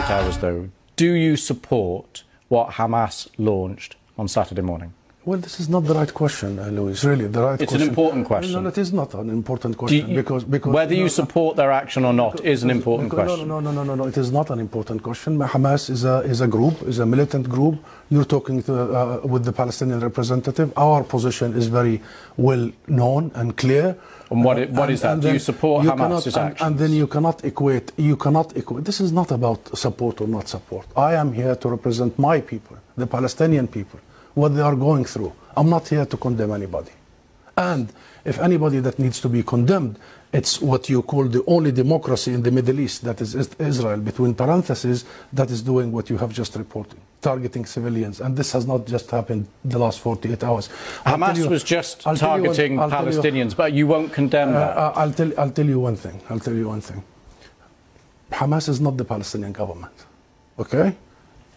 48 hours, though, do you support what Hamas launched on Saturday morning? Well, this is not the right question, Louis. Really, the right question. It's an important question. No, it is not an important question because whether you support their action or not is an important question. No. It is not an important question. Hamas is a group, is a militant group. You're talking with the Palestinian representative. Our position is very well known and clear. And what is that? Do you support Hamas's actions? And then you cannot equate. This is not about support or not support. I am here to represent my people, the Palestinian people, what they are going through. I'm not here to condemn anybody. And if anybody that needs to be condemned, it's what you call the only democracy in the Middle East, that is Israel, between parentheses, that is doing what you have just reported, targeting civilians. And this has not just happened the last 48 hours. Hamas was just targeting Palestinians, but you won't condemn that. I'll tell you one thing. Hamas is not the Palestinian government, okay?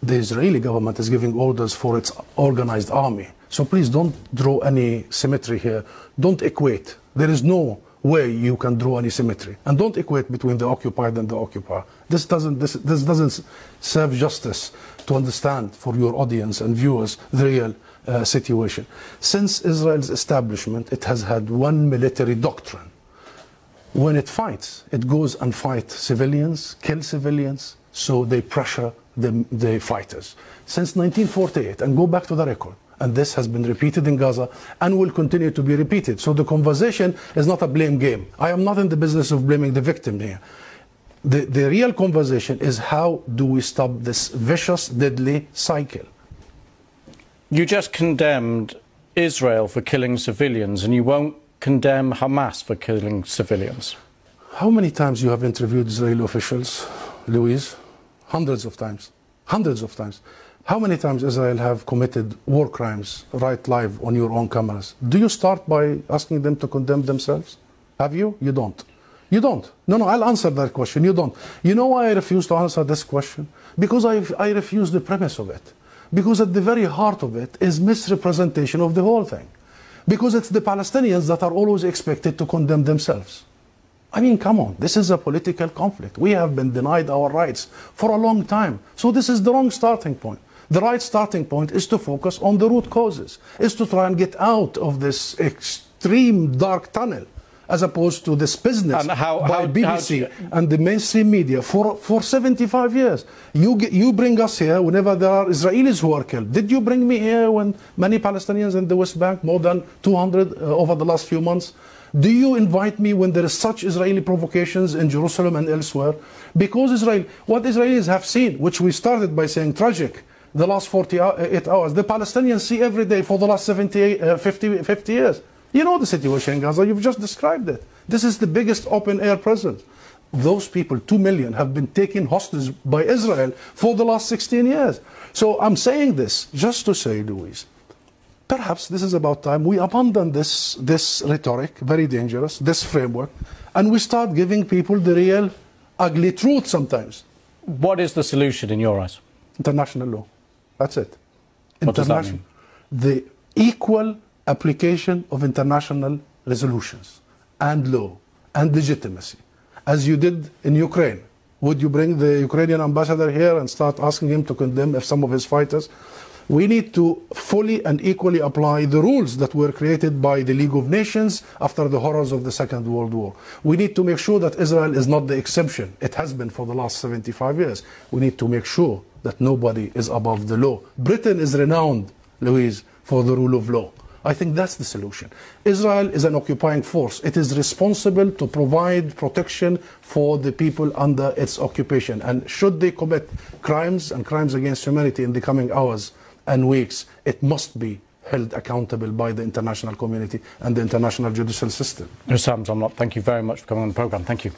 The Israeli government is giving orders for its organized army. So please don't draw any symmetry here. Don't equate. There is no way you can draw any symmetry. And don't equate between the occupied and the occupier. This doesn't serve justice to understand for your audience and viewers the real situation. Since Israel's establishment, it has had one military doctrine. When it fights, it goes and fights civilians, kill civilians, so they pressure the fighters. Since 1948, and go back to the record, and this has been repeated in Gaza and will continue to be repeated. So the conversation is not a blame game. I am not in the business of blaming the victim here. The real conversation is how do we stop this vicious, deadly cycle. You just condemned Israel for killing civilians, and you won't condemn Hamas for killing civilians. How many times you have interviewed Israeli officials, Louise? Hundreds of times. Hundreds of times. How many times Israel have committed war crimes right live on your own cameras? Do you start by asking them to condemn themselves? Have you? You don't. You don't. No, I'll answer that question. You don't. You know why I refuse to answer this question? Because I refuse the premise of it. Because at the very heart of it is misrepresentation of the whole thing. Because it's the Palestinians that are always expected to condemn themselves. I mean, come on, this is a political conflict. We have been denied our rights for a long time. So this is the wrong starting point. The right starting point is to focus on the root causes, is to try and get out of this extreme dark tunnel, as opposed to this business by BBC and the mainstream media for 75 years. You bring us here whenever there are Israelis who are killed. Did you bring me here when many Palestinians in the West Bank, more than 200 over the last few months? Do you invite me when there is such Israeli provocations in Jerusalem and elsewhere? Because what Israelis have seen, which we started by saying tragic, the last 48 hours, the Palestinians see every day for the last 50 years. You know the situation in Gaza, you've just described it. This is the biggest open-air prison. Those people, 2 million, have been taken hostage by Israel for the last 16 years. So I'm saying this just to say, Louise, perhaps this is about time we abandon this rhetoric, very dangerous, this framework, and we start giving people the real ugly truth sometimes. What is the solution in your eyes? International law. That's it. What does that mean? The equal application of international resolutions and law and legitimacy, as you did in Ukraine. Would you bring the Ukrainian ambassador here and start asking him to condemn some of his fighters? We need to fully and equally apply the rules that were created by the League of Nations after the horrors of the Second World War. We need to make sure that Israel is not the exception. It has been for the last 75 years. We need to make sure that nobody is above the law. Britain is renowned, Louise, for the rule of law. I think that's the solution. Israel is an occupying force. It is responsible to provide protection for the people under its occupation. And should they commit crimes and crimes against humanity in the coming hours and weeks, it must be held accountable by the international community and the international judicial system. Hussam Zomlot, thank you very much for coming on the programme. Thank you.